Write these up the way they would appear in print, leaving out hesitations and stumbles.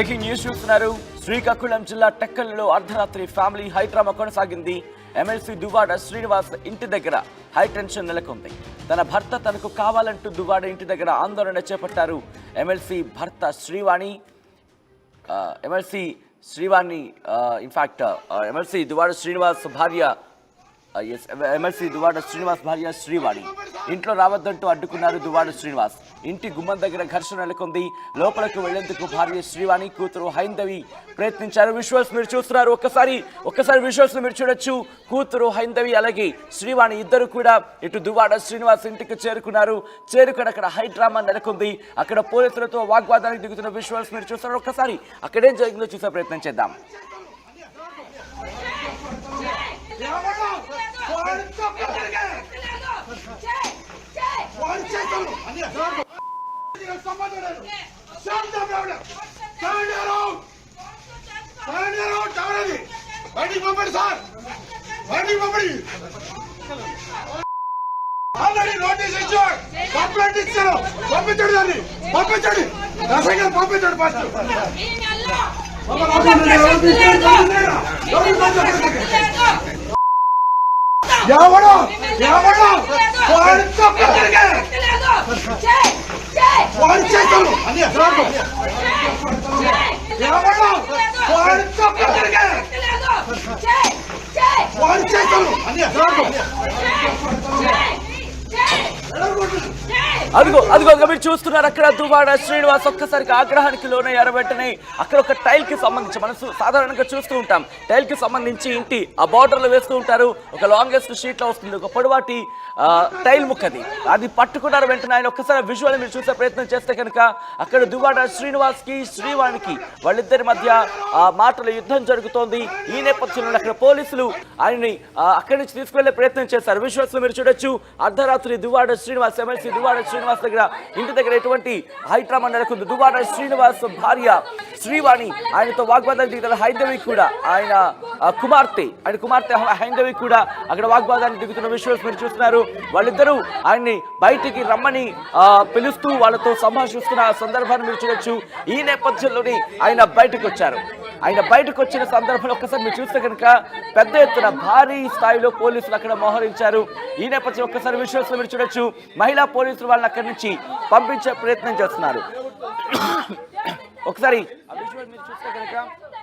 Breaking news చూస్తున్నారు. శ్రీకాకుళం జిల్లా టెక్కల్లో అర్ధరాత్రి ఫ్యామిలీ హై డ్రామా కొనసాగింది. ఎమ్మెల్సీ దువ్వాడ శ్రీనివాస్ ఇంటి దగ్గర హై టెన్షన్ నెలకొంది. తన భర్త తనకు కావాలంటూ దువ్వాడ ఇంటి దగ్గర ఆందోళన చేపట్టారు. ఎమ్మెల్సీ భర్త శ్రీవాణి ఇన్ఫాక్ట్ ఎమ్మెల్సీ దువ్వాడ శ్రీనివాస్ భార్య ఎమ్మెల్సీ దువ్వాడ శ్రీనివాస్ భార్య శ్రీవాణి ఇంట్లో రావద్దంటూ అడ్డుకున్నారు. దువ్వాడ శ్రీనివాస్ ఇంటి గుమ్మం దగ్గర ఘర్షణ నెలకొంది. లోపలకు వెళ్లేందుకు భార్య శ్రీవాణి కూతురు హైందవి ప్రయత్నించారు. విజువల్స్ మీరు చూస్తున్నారు. ఒక్కసారి విజువల్స్ మీరు చూడొచ్చు. కూతురు హైందవి అలాగే శ్రీవాణి ఇద్దరు కూడా ఇటు దువ్వాడ శ్రీనివాస్ ఇంటికి చేరుకున్నారు. చేరుకుని అక్కడ హై డ్రామా నెలకొంది. అక్కడ పోలీసులతో వాగ్వాదానికి దిగుతున్న విజువల్స్ మీరు చూస్తున్నారు. ఒక్కసారి అక్కడేం జరిగిందో చూసే ప్రయత్నం చేద్దాం. ఆల్రెడీ నోటీస్ ఇచ్చారు, కంప్లైంట్ ఇచ్చారు. పంపించండి, దాన్ని పంపించండి, పంపించండి ఫస్ట్. ఎవడో అదిగో మీరు చూస్తున్నారు. అక్కడ దువ్వాడ శ్రీనివాస్ ఒక్కసారికి ఆగ్రహానికి లోనయ్యారు. వెంటనే అక్కడ ఒక టైల్ కి సంబంధించి మనం సాధారణంగా చూస్తూ ఉంటాం. టైల్ కి సంబంధించి ఇంటి ఆ బార్డర్ లో వేస్తూ ఉంటారు. ఒక లాంగెస్ట్ షీట్ లో వస్తుంది, ఒక పొడవాటి టైల్ ముక్కది. అది పట్టుకున్నారు. వెంటనే ఆయన ఒక్కసారి విజువల్ మీరు చూసే ప్రయత్నం చేస్తే కనుక అక్కడ దువ్వాడ శ్రీనివాస్ కి శ్రీవాణికి వాళ్ళిద్దరి మధ్య మాటల యుద్ధం జరుగుతోంది. ఈ నేపథ్యంలో అక్కడ పోలీసులు ఆయన్ని అక్కడి నుంచి తీసుకువెళ్లే ప్రయత్నం చేశారు. విజువల్స్ మీరు చూడొచ్చు. అర్ధరాత్రి దువ్వాడ శ్రీనివాస్ ఎమ్మెల్సీ దువ్వాడ శ్రీనివాస్ దగ్గర ఇంటి దగ్గర ఎటువంటి హై డ్రామా నెలకొంది. దువ్వాడ శ్రీనివాస్ భార్య శ్రీవాణి ఆయనతో వాగ్వాదానికి దిగుతారు. హైందవి కూడా ఆయన కుమార్తె హైందవి కూడా అక్కడ వాగ్వాదానికి దిగుతున్న విషయాలు మీరు చూస్తున్నారు. వాళ్ళిద్దరూ ఆయన్ని బయటికి రమ్మని పిలుస్తూ వాళ్ళతో సంభాషిస్తున్న సందర్భాన్ని మీరు చూడొచ్చు. ఈ నేపథ్యంలోనే ఆయన బయటకు వచ్చారు. ఆయన బయటకు వచ్చిన సందర్భంలో ఒక్కసారి మీరు చూస్తే కనుక పెద్ద ఎత్తున భారీ స్థాయిలో పోలీసులు అక్కడ మోహరించారు. ఈ నేపథ్యం ఒక్కసారి విజువల్స్ మీరు చూడొచ్చు. మహిళా పోలీసులు వాళ్ళని అక్కడి నుంచి పంపించే ప్రయత్నం చేస్తున్నారు. ఒకసారి మీరు చూస్తే కనుక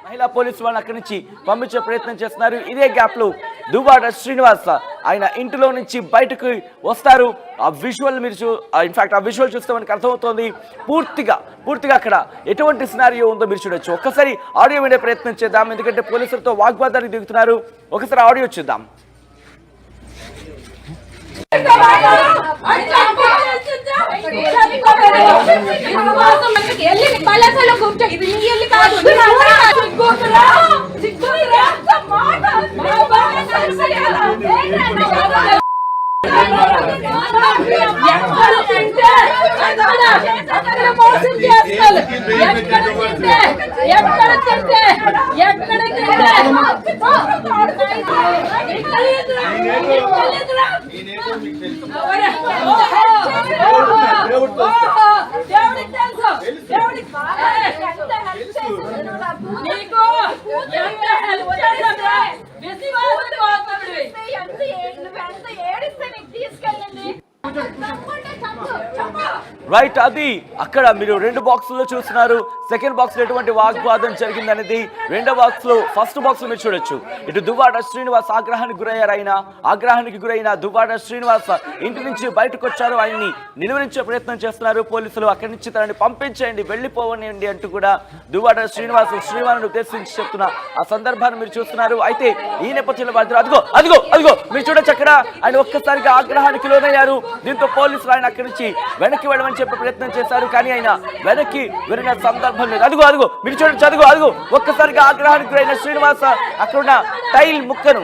మహిళా పోలీసు వాళ్ళని అక్కడి నుంచి పంపించే ప్రయత్నం చేస్తున్నారు. ఇదే గ్యాప్ లో దువ్వాడ శ్రీనివాస్ ఆయన ఇంటిలో నుంచి బయటకు వస్తారు. ఆ విజువల్ మీరు ఇన్ఫాక్ట్ ఆ విజువల్ చూస్తే మనకు అర్థమవుతోంది పూర్తిగా అక్కడ ఎటువంటి సినారియో ఉందో మీరు చూడొచ్చు. ఒక్కసారి ఆడియో వినే ప్రయత్నం చేద్దాం, ఎందుకంటే పోలీసులతో వాగ్వాదానికి దిగుతున్నారు. ఒకసారి ఆడియో చూద్దాం. రైట్, అది అక్కడ మీరు రెండు బాక్సుల్లో చూస్తున్నారు. సెకండ్ బాక్స్ లో ఎటువంటి వాగ్వాదం జరిగింది అనేది రెండో బాక్స్ లో ఫస్ట్ బాక్స్ లో మీరు చూడొచ్చు. ఇటు దువ్వాడ శ్రీనివాస్ ఆగ్రహానికి గురైన దువ్వాడ శ్రీనివాస్ ఇంటి నుంచి బయటకు వచ్చారు. ఆయన్ని నిలువరించే ప్రయత్నం చేస్తున్నారు పోలీసులు. అక్కడి నుంచి తనని పంపించేయండి, వెళ్ళిపోవనియండి అంటూ కూడా దువ్వాడ శ్రీనివాసుని ఉద్దేశించి చెప్తున్న ఆ సందర్భాన్ని మీరు చూస్తున్నారు. అయితే ఈ నేపథ్యంలో అదిగో మీరు చూడొచ్చు. అక్కడ ఆయన ఒక్కసారిగా ఆగ్రహానికి లోనయ్యారు. దీంతో పోలీసులు ఆయన అక్కడి నుంచి వెనక్కి వెళ్ళమని చెప్పే ప్రయత్నం చేశారు. కానీ ఆయన వెనక్కి వెళ్ళిన సందర్భం లేదు. అదిగో మీరు చూడొచ్చు. ఒక్కసారిగా ఆగ్రహానికి గురైన శ్రీనివాస్ అక్కడున్న టైల్ ముక్కను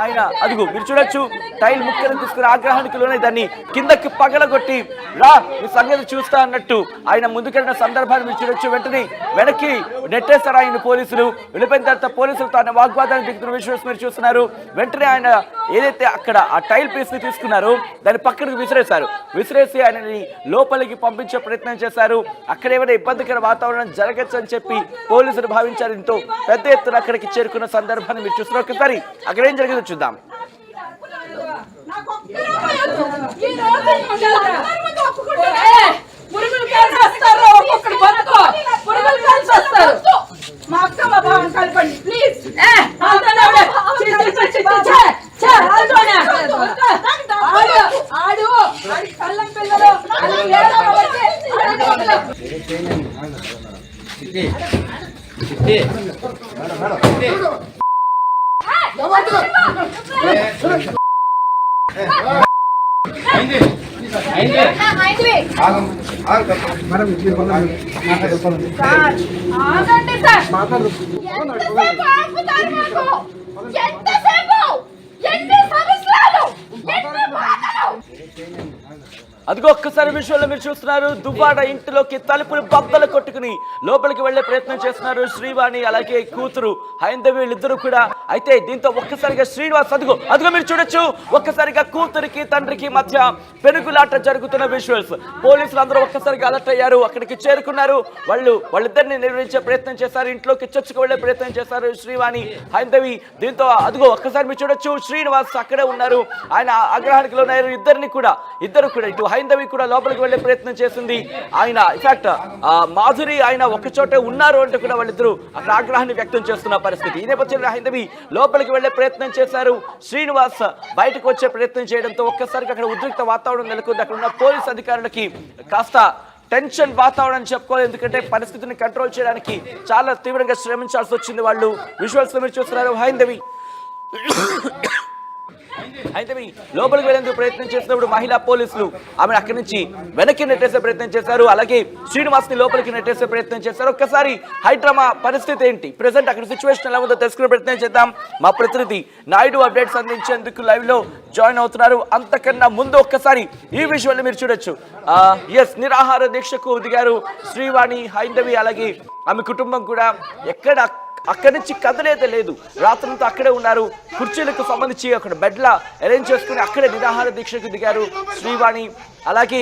ఆయన అదిగో మీరు చూడొచ్చు టైల్ ముక్కలు తీసుకుని ఆగ్రహానికి లోనే దాన్ని కిందకి పగలగొట్టి రా ఈ సంగతి చూస్తా అన్నట్టు ఆయన ముందుకెళ్ళిన సందర్భాన్ని మీరు చూడొచ్చు. వెంటనే వెనక్కి నెట్టేస్తారు ఆయన పోలీసులు. వెళ్ళిపోయిన తర్వాత పోలీసులతో ఆయన వాగ్వాదాన్ని దిగుతున్న విషయం మీరు చూస్తున్నారు. వెంటనే ఆయన ఏదైతే అక్కడ ఆ టైల్ పీస్ ని తీసుకున్నారో దాన్ని పక్కనకి విసిరేసి ఆయనని లోపలికి పంపించే ప్రయత్నం చేశారు. అక్కడ ఏమైనా ఇబ్బందికర వాతావరణం జరగచ్చు అని చెప్పి పోలీసులు భావించారు. ఎంతో పెద్ద ఎత్తున అక్కడికి చేరుకున్న సందర్భాన్ని మీరు చూస్తున్నారు. ఒకసారి అక్కడ ఏం జరిగిందో చూద్దాం. అదిగో ఒక్కసారి విషయంలో మీరు చూస్తున్నారు. దువ్వాడ ఇంటిలోకి తలుపులు బద్దలు కొట్టుకుని లోపలికి వెళ్లే ప్రయత్నం చేస్తున్నారు శ్రీవాణి అలాగే కూతురు హైందవి వీళ్ళిద్దరూ కూడా. అయితే దీంతో ఒక్కసారిగా శ్రీనివాస్ అదిగో మీరు చూడొచ్చు ఒక్కసారిగా కూతురికి తండ్రికి మధ్య పెనుగులాట జరుగుతున్న విజువల్స్. పోలీసులు అందరూ ఒక్కసారిగా అలర్ట్ అయ్యారు. అక్కడికి చేరుకున్నారు. వాళ్ళిద్దరిని నిర్వహించే ప్రయత్నం చేశారు. ఇంట్లోకి చొచ్చుకు వెళ్లే ప్రయత్నం చేశారు శ్రీవాణి హైందవి. దీంతో అదిగో ఒక్కసారి మీరు చూడొచ్చు శ్రీనివాస్ అక్కడే ఉన్నారు. ఆయన ఆగ్రహానికి లోనయ్యారు. ఇద్దరు కూడా ఇటు హైందవి కూడా లోపలికి వెళ్లే ప్రయత్నం చేసింది. ఆయన ఇన్ఫాక్ట్ మాధురి ఆయన ఒక చోటే ఉన్నారు అంటే కూడా వాళ్ళిద్దరూ అక్కడ ఆగ్రహాన్ని వ్యక్తం చేస్తున్న పరిస్థితి. ఈ నేపథ్యంలో హైందవి లోపలికి వెళ్లే ప్రయత్నం చేశారు. శ్రీనివాస్ బయటకు వచ్చే ప్రయత్నం చేయడంతో ఒక్కసారిగా అక్కడ ఉద్రిక్త వాతావరణం నెలకొంది. అక్కడ ఉన్న పోలీస్ అధికారులకి కాస్త టెన్షన్ వాతావరణం చెప్పుకోవాలి. ఎందుకంటే పరిస్థితిని కంట్రోల్ చేయడానికి చాలా తీవ్రంగా శ్రమించాల్సి వచ్చింది. వాళ్ళు విజువల్స్ మీరు చూస్తున్నారు. హైందవి లోపలికి వెళ్లేందుకు ప్రయత్నం చేసినప్పుడు మహిళా పోలీసులు ఆమెను అక్కడి నుంచి వెనక్కి నెట్టేసే ప్రయత్నం చేశారు. అలాగే శ్రీనివాస్ ని లోపలికి నెట్టేసే ప్రయత్నం చేశారు. ఒక్కసారి హైడ్రామా పరిస్థితి ఏంటి, ప్రెసెంట్ అక్కడ సిచ్యువేషన్ ఎలా ఉందో తెలుసుకునే ప్రయత్నం చేద్దాం. మా ప్రతినిధి నాయుడు అప్డేట్స్ అందించేందుకు లైవ్ లో జాయిన్ అవుతున్నారు. అంతకన్నా ముందు ఒక్కసారి ఈ విషయాన్ని మీరు చూడొచ్చు. నిరాహార దీక్షకు దిగారు శ్రీవాణి హైందవి అలాగే ఆమె కుటుంబం కూడా. అక్కడి నుంచి కదలేదే లేదు. రాత్రంతా అక్కడే ఉన్నారు. కుర్చీలకు సంబంధించి అక్కడ బెడ్లా అరేంజ్ చేసుకుని అక్కడే నిరాహార దీక్షకు దిగారు శ్రీవాణి అలాగే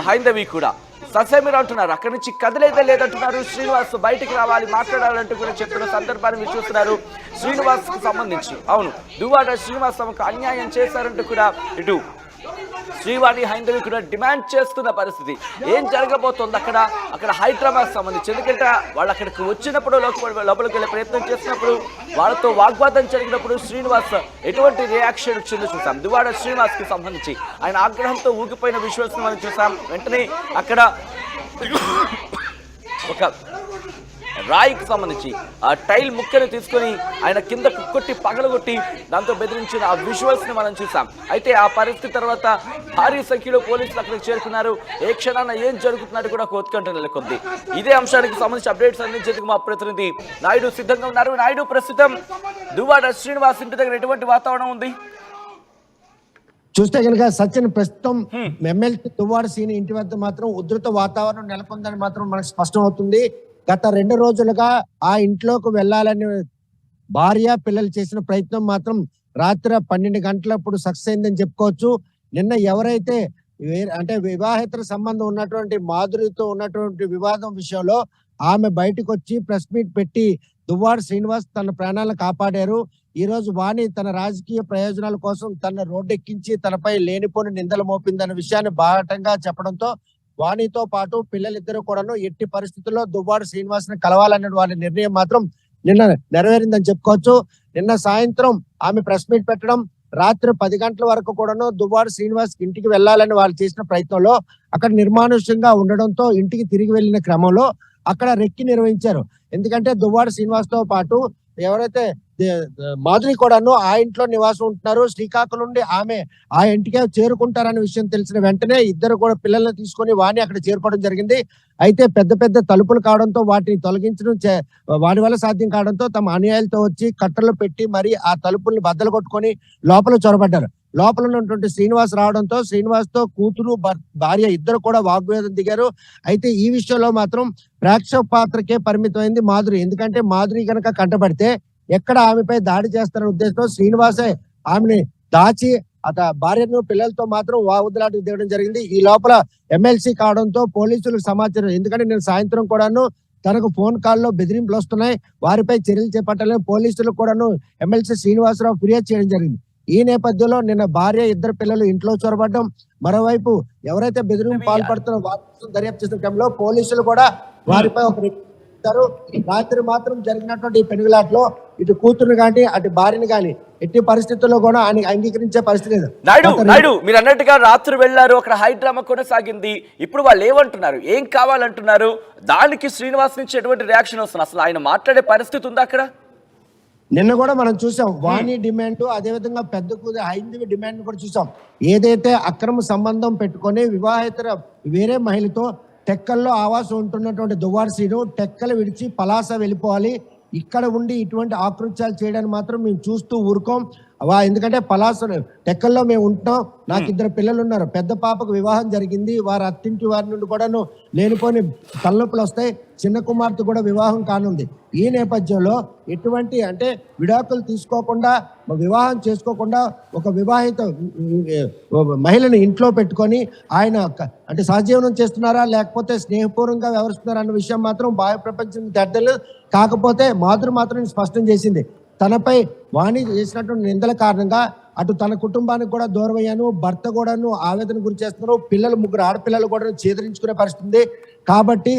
హైందవి కూడా. ససేమిరా అంటున్నారు. అక్కడి నుంచి కదలేదే లేదంటున్నారు. శ్రీనివాస్ బయటికి రావాలి మాట్లాడాలంటూ కూడా చెప్తున్న సందర్భాన్ని మీరు చూస్తున్నారు. శ్రీనివాస్ కు సంబంధించి అవును దువ్వాడ శ్రీనివాస్ తమకు అన్యాయం చేశారంటూ కూడా ఇటు శ్రీవాణి హైందవి కూడా డిమాండ్ చేస్తున్న పరిస్థితి. ఏం జరగబోతోంది అక్కడ హైడ్రామాకి సంబంధించి? ఎందుకంటే వాళ్ళు అక్కడికి వచ్చినప్పుడు లోపలికి వెళ్ళే ప్రయత్నం చేసినప్పుడు వాళ్ళతో వాగ్వాదం జరిగినప్పుడు శ్రీనివాస్ ఎటువంటి రియాక్షన్ వచ్చిందో చూసాం. దువ్వాడ శ్రీనివాస్ కి సంబంధించి ఆయన ఆగ్రహంతో ఊగిపోయిన విజువల్స్ మనం చూసాం. వెంటనే అక్కడ ఒక రాయికి సంబంధించి ఆ టైల్ ముక్కను తీసుకొని ఆయన కింద కొట్టి పగలగొట్టి దాంతో బెదిరించిన ఆ విజువల్స్ ని మనం చూసాం. అయితే ఆ పరిస్థితి తర్వాత భారీ సంఖ్యలో పోలీసులు అక్కడికి చేరుకున్నారు. ఏ క్షణాన ఏం జరుగుతున్నట్టు కూడా ఒక ఉత్కంఠ నెలకొంది. ఇదే అంశానికి సంబంధించి అప్డేట్స్ అందించేందుకు మా ప్రతినిధి నాయుడు సిద్ధంగా ఉన్నారు. నాయుడు, ప్రస్తుతం దువ్వాడ శ్రీనివాస్ ఇంటి దగ్గర ఎటువంటి వాతావరణం ఉంది? చూస్తే కనుక సచిన్ ప్రస్తుతం ఎమ్మెల్యే దువ్వాడ శ్రీని ఇంటి వద్ద మాత్రం ఉధృత వాతావరణం నెలకొందని మాత్రం మనకు స్పష్టం అవుతుంది. గత 2 రోజులుగా ఆ ఇంట్లోకి వెళ్లాలని భార్య పిల్లలు చేసిన ప్రయత్నం మాత్రం రాత్రి 12 గంటలప్పుడు సక్సెస్ అయిందని చెప్పుకోవచ్చు. నిన్న ఎవరైతే అంటే వివాహేతర సంబంధం ఉన్నటువంటి మాధురితో ఉన్నటువంటి వివాదం విషయంలో ఆమె బయటకు వచ్చి ప్రెస్ మీట్ పెట్టి దువ్వాడ శ్రీనివాస్ తన ప్రాణాలను కాపాడారు. ఈ రోజు వాణి తన రాజకీయ ప్రయోజనాల కోసం తన రోడ్డెక్కించి తనపై లేనిపోని నిందలు మోపిందన్న విషయాన్ని బాహటంగా చెప్పడంతో వాణితో పాటు పిల్లలిద్దరూ కూడాను ఎట్టి పరిస్థితుల్లో దువ్వాడ శ్రీనివాస్ ని కలవాలనే వాళ్ళ నిర్ణయం మాత్రం నిన్న నెరవేరిందని చెప్పుకోవచ్చు. నిన్న సాయంత్రం ఆమె ప్రెస్ మీట్ పెట్టడం, రాత్రి 10 గంటల వరకు కూడాను దువ్వాడ శ్రీనివాస్ ఇంటికి వెళ్లాలని వాళ్ళు చేసిన ప్రయత్నంలో అక్కడ నిర్మానుష్యంగా ఉండడంతో ఇంటికి తిరిగి వెళ్లిన క్రమంలో అక్కడ రెక్కి నిర్వహించారు. ఎందుకంటే దువ్వాడ శ్రీనివాస్ తో పాటు ఎవరైతే మాధురి కూడాను ఆ ఇంట్లో నివాసం ఉంటున్నారు. శ్రీకాకుళం నుండి ఆమె ఆ ఇంటికే చేరుకుంటారనే విషయం తెలిసిన వెంటనే ఇద్దరు కూడా పిల్లల్ని తీసుకొని వాణి అక్కడ చేరుకోవడం జరిగింది. అయితే పెద్ద పెద్ద తలుపులు కావడంతో వాటిని తొలగించడం వాడి వల్ల సాధ్యం కావడంతో తమ అనుయాయులతో వచ్చి కట్టలు పెట్టి మరి ఆ తలుపుల్ని బద్దలు కొట్టుకొని లోపల చొరబడ్డారు. లోపల ఉన్నటువంటి శ్రీనివాస్ రావడంతో శ్రీనివాస్ తో కూతురు భార్య ఇద్దరు కూడా వాగ్వేదం దిగారు. అయితే ఈ విషయంలో మాత్రం ప్రేక్షక పాత్రకే పరిమితమైంది మాధురి. ఎందుకంటే మాధురి కనుక కంటపడితే ఎక్కడ ఆమెపై దాడి చేస్తారనే ఉద్దేశంతో శ్రీనివాసే ఆమెని దాచి భార్యను పిల్లలతో మాత్రం వాగుదలాటకు దిగడం జరిగింది. ఈ లోపల ఎమ్మెల్సీ కావడంతో పోలీసులకు సమాచారం, ఎందుకంటే నేను సాయంత్రం కూడాను తనకు ఫోన్ కాల్లో బెదిరింపులు వస్తున్నాయి, వారిపై చర్యలు చేపట్టాలని పోలీసులకు కూడాను ఎమ్మెల్సీ శ్రీనివాసరావు ఫిర్యాదు చేయడం జరిగింది. ఈ నేపథ్యంలో నిన్న భార్య ఇద్దరు పిల్లలు ఇంట్లో చొరబడ్డం, మరోవైపు ఎవరైతే బెదిరింపు పాల్పడుతున్నారో వారి కోసం దర్యాప్తు చేసిన క్రమంలో పోలీసులు కూడా వారిపై ఒక రాత్రి మాత్రం జరిగినటువంటి ఈ పెనుగులాట్లో ఇటు కూతురుని కానీ అటు భార్యని కానీ ఎట్టి పరిస్థితుల్లో కూడా ఆయన అంగీకరించే పరిస్థితి లేదు. నాయుడు మీరు అన్నట్టుగా రాత్రి వెళ్లారు, అక్కడ హై డ్రామా కొనసాగింది. ఇప్పుడు వాళ్ళు ఏమంటున్నారు, ఏం కావాలంటున్నారు? దానికి శ్రీనివాస్ నుంచి ఎటువంటి రియాక్షన్ వస్తుంది? అసలు ఆయన మాట్లాడే పరిస్థితి ఉందా అక్కడ? నిన్న కూడా మనం చూసాం వాణి డిమాండ్, అదే విధంగా పెద్ద కూతురు హైందవి డిమాండ్ కూడా చూసాం. ఏదైతే అక్రమ సంబంధం పెట్టుకొని వివాహేతర వేరే మహిళతో టెక్కల్లో ఆవాసం ఉంటున్నటువంటి దువ్వాడ శ్రీను టెక్కలు విడిచి పలాస వెళ్ళిపోవాలి, ఇక్కడ ఉండి ఇటువంటి ఆకృత్యాలు చేయడానికి మాత్రం మేము చూస్తూ ఊరుకోం. ఎందుకంటే పలాస టెక్కల్లో మేము ఉంటున్నాం, నాకు ఇద్దరు పిల్లలు ఉన్నారు, పెద్ద పాపకు వివాహం జరిగింది, వారి అత్తింటి వారి నుండి కూడాను లేనిపోని తలనొప్పులు వస్తాయి, చిన్న కుమార్తె కూడా వివాహం కానుంది. ఈ నేపథ్యంలో ఎటువంటి అంటే విడాకులు తీసుకోకుండా వివాహం చేసుకోకుండా ఒక వివాహిత మహిళను ఇంట్లో పెట్టుకొని ఆయన అంటే సహజీవనం చేస్తున్నారా లేకపోతే స్నేహపూర్వకంగా వ్యవహరిస్తున్నారా అన్న విషయం మాత్రం బాహ్య ప్రపంచం తేటలేదు. కాకపోతే మాధురి మాత్రం స్పష్టం చేసింది, తనపై వాణి చేసినటువంటి నిందల కారణంగా అటు తన కుటుంబానికి కూడా దూరం అయ్యాను, భర్త కూడాను ఆవేదన గురి చేస్తున్నారు, పిల్లలు ముగ్గురు ఆడపిల్లలు కూడా చేదరించుకునే పరిస్థితి. కాబట్టి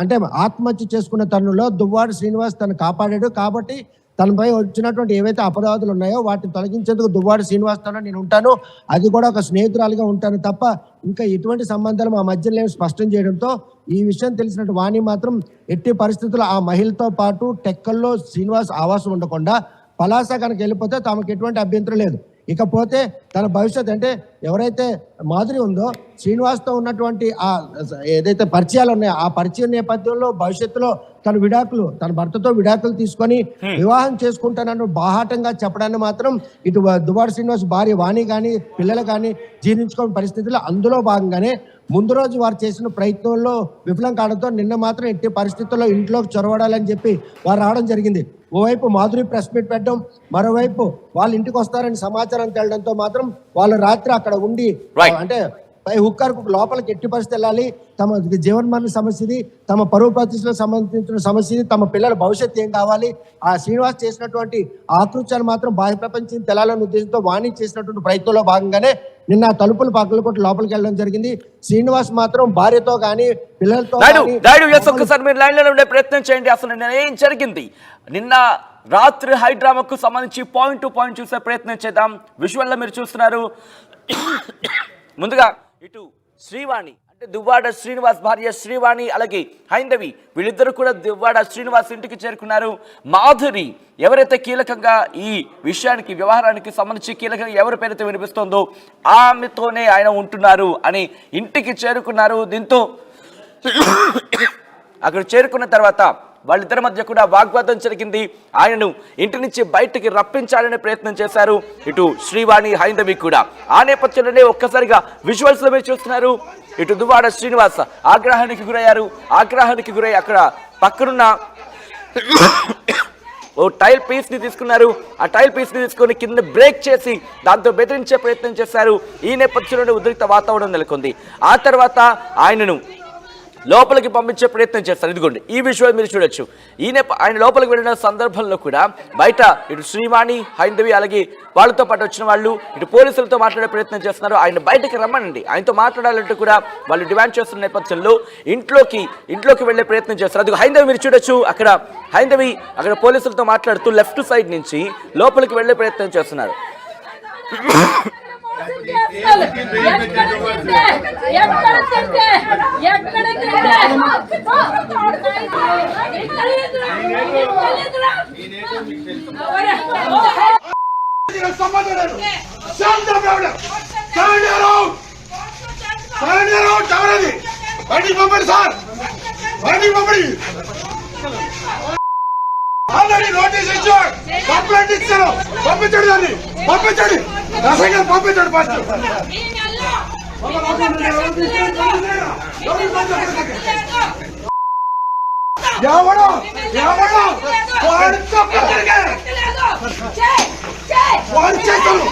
అంటే ఆత్మహత్య చేసుకున్న తరుణంలో దువ్వాడ శ్రీనివాస్ తను కాపాడాడు. కాబట్టి తనపై వచ్చినటువంటి ఏవైతే అపరాధాలు ఉన్నాయో వాటిని తొలగించేందుకు దువ్వాడ శ్రీనివాస్తోనే నేను ఉంటాను, అది కూడా ఒక స్నేహితురాలుగా ఉంటాను తప్ప ఇంకా ఎటువంటి సంబంధాలు మా మధ్యలో స్పష్టం చేయడంతో ఈ విషయం తెలిసినట్టు వాణి మాత్రం ఎట్టి పరిస్థితుల్లో ఆ మహిళతో పాటు టెక్కల్లో శ్రీనివాస్ ఆవాసం ఉండకుండా పలాస కనుక వెళ్ళిపోతే తమకు ఎటువంటి అభ్యంతరం లేదు. ఇకపోతే తన భవిష్యత్ అంటే ఎవరైతే మాధురి ఉందో శ్రీనివాస్తో ఉన్నటువంటి ఆ ఏదైతే పరిచయాలు ఉన్నాయో ఆ పరిచయం నేపథ్యంలో భవిష్యత్తులో తన భర్తతో విడాకులు తీసుకొని వివాహం చేసుకుంటానని బాహాటంగా చెప్పడాన్ని మాత్రం ఇటు దువ్వాడ శ్రీనివాస్ భార్య వాణి కానీ పిల్లలు కానీ జీర్ణించుకోని పరిస్థితుల్లో అందులో భాగంగానే ముందు రోజు వారు చేసిన ప్రయత్నంలో విఫలం కావడంతో నిన్న మాత్రం ఎట్టి పరిస్థితుల్లో ఇంట్లోకి చొరవడాలని చెప్పి వారు రావడం జరిగింది. ఓవైపు మాధురి ప్రెస్ మీట్ పెట్టడం, మరోవైపు వాళ్ళ ఇంటికి వస్తారని సమాచారం తేలడంతో మాత్రం వాళ్ళు రాత్రి అక్కడ ఉండి అంటే హుక్కర్ లోపలికి ఎట్టి పరిస్థితి వెళ్ళాలి, తమ జీవనమరణ సమస్యది, తమ పరువు ప్రతిష్టలకు సంబంధించిన సమస్యది, తమ పిల్లల భవిష్యత్తు ఏం కావాలి, ఆ శ్రీనివాస్ చేసినటువంటి ఆకృత్యాలు మాత్రం బాహ్య ప్రపంచం తెలాలనే ఉద్దేశంతో వాణి చేసినటువంటి ప్రయత్నంలో భాగంగానే నిన్న తలుపులు పక్కలు కొట్టి లోపలికి వెళ్ళడం జరిగింది. శ్రీనివాస్ మాత్రం భార్యతో గానీ పిల్లలతో ఒక్కసారి మీరు లైన్ లో ఉండే ప్రయత్నం చేయండి. అసలు నిన్న ఏం జరిగింది? నిన్న రాత్రి హైడ్రామాకు సంబంధించి పాయింట్ టు పాయింట్ చూసే ప్రయత్నం చేద్దాం. విజువల్ లో మీరు చూస్తున్నారు. ముందుగా ఇటు శ్రీవాణి అంటే దువ్వాడ శ్రీనివాస్ భార్య శ్రీవాణి, అలాగే హైందవి, వీళ్ళిద్దరూ కూడా దువ్వాడ శ్రీనివాస్ ఇంటికి చేరుకున్నారు. మాధురి ఎవరైతే కీలకంగా ఈ విషయానికి వ్యవహారానికి సంబంధించి కీలకంగా ఎవరి పేరైతే వినిపిస్తోందో ఆమెతోనే ఆయన ఉంటున్నారు అని ఇంటికి చేరుకున్నారు. దీంతో అక్కడ చేరుకున్న తర్వాత వాళ్ళిద్దరి మధ్య కూడా వాగ్వాదం జరిగింది. ఆయనను ఇంటి నుంచి బయటికి రప్పించాలనే ప్రయత్నం చేశారు ఇటు శ్రీవాణి హైందవి కూడా. ఆ నేపథ్యంలోనే ఒక్కసారిగా విజువల్స్ లో మీరు చూస్తున్నారు, ఇటు దువ్వాడ శ్రీనివాస్ ఆగ్రహానికి గురై అక్కడ పక్కనున్న ఓ టైల్ పీస్ ని తీసుకున్నారు. ఆ టైల్ పీస్ ని తీసుకొని కింద బ్రేక్ చేసి దాంతో బెదిరించే ప్రయత్నం చేశారు. ఈ నేపథ్యంలోనే ఉద్రిక్త వాతావరణం నెలకొంది. ఆ తర్వాత ఆయనను లోపలికి పంపించే ప్రయత్నం చేస్తారు. ఇదిగోండి ఈ విషయం మీరు చూడొచ్చు. ఆయన లోపలికి వెళ్ళిన సందర్భంలో కూడా బయట ఇటు శ్రీవాణి హైందవి అలాగే వాళ్ళతో పాటు వచ్చిన వాళ్ళు ఇటు పోలీసులతో మాట్లాడే ప్రయత్నం చేస్తున్నారు. ఆయన బయటకి రమ్మనండి, ఆయనతో మాట్లాడాలంటూ కూడా వాళ్ళు డిమాండ్ చేస్తున్న నేపథ్యంలో ఇంట్లోకి వెళ్ళే ప్రయత్నం చేస్తారు. అది హైందవి మీరు చూడొచ్చు. హైందవి అక్కడ పోలీసులతో మాట్లాడుతూ లెఫ్ట్ సైడ్ నుంచి లోపలికి వెళ్ళే ప్రయత్నం చేస్తున్నారు. ఎక్కడ సంబంధం లేదు. శాంతం రావడం. Surrender out. Surrender out. ఎవరది? బయటికి పంపండి సార్. బయటికి పంపండి. ఆల్రెడీ నోటీస్ ఇచ్చాడు. కంప్లైంట్ ఇచ్చాను. పంపించండి దాన్ని. పంపించండి. రసంగా పంపించండి ఫస్ట్. ఎవడో ఎవడో వాడి చేతులు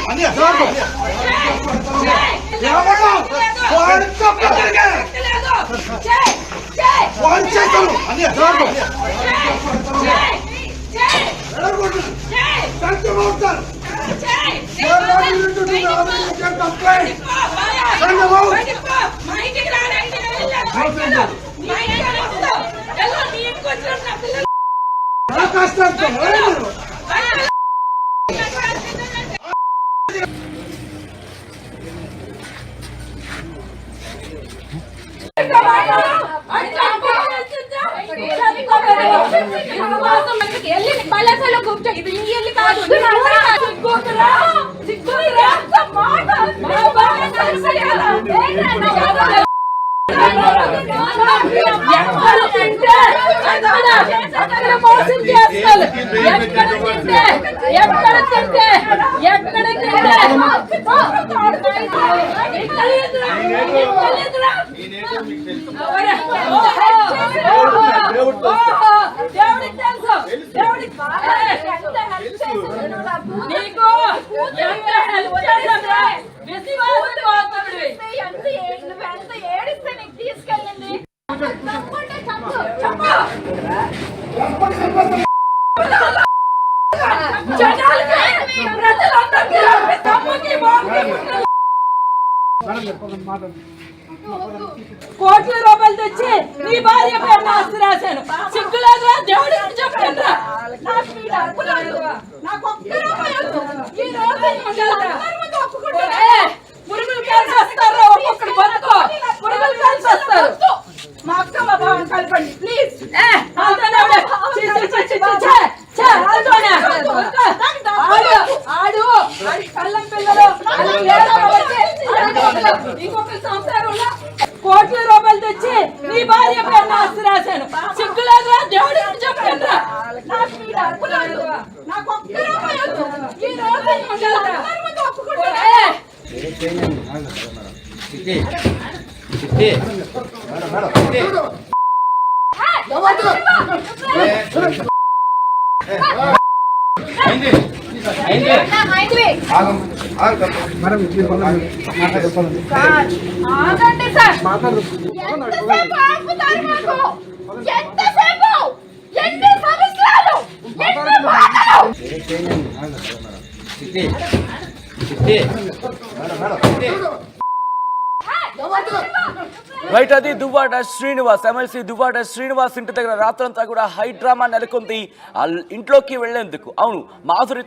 ఎవడో వాడి చేతులు సంచమవుతారు. కోట్ల రూపాయలు తెచ్చి నీ భార్య పేరు ఆస్తి రాశాను. సిగ్గులేదురా? దేవుడికి చెప్పండిరా. పురుగులు కలిసి వస్తారు. ఒక్కొక్కరు బతుకో పురుగులు కలిసి వస్తారు. మా అక్క మా బావ కలపండి ప్లీజ్. ఆడు కళ్ళం పిల్లలు ఇంకొక సంసారంలో కోట్ల రూపాయలు తెచ్చి నీ భార్య పేరు ఆస్తి రాశాను. సిగ్గులేదురా? దేవుడికి చెప్పండిరా. ఆగండి సార్. ఎంతసేపు ఆపుతారు మాకు? ఎంతసేపు? ఎన్ని సంవత్సరాలు? ఎన్ని మాటలు? రైట్, అది దువ్వాడ శ్రీనివాస్, ఎమ్మెల్సీ దువ్వాడ శ్రీనివాస్ ఇంటి దగ్గర రాత్రంతా కూడా హై డ్రామా నెలకొంది. ఇంట్లోకి వెళ్లేందుకు అవును మాధురి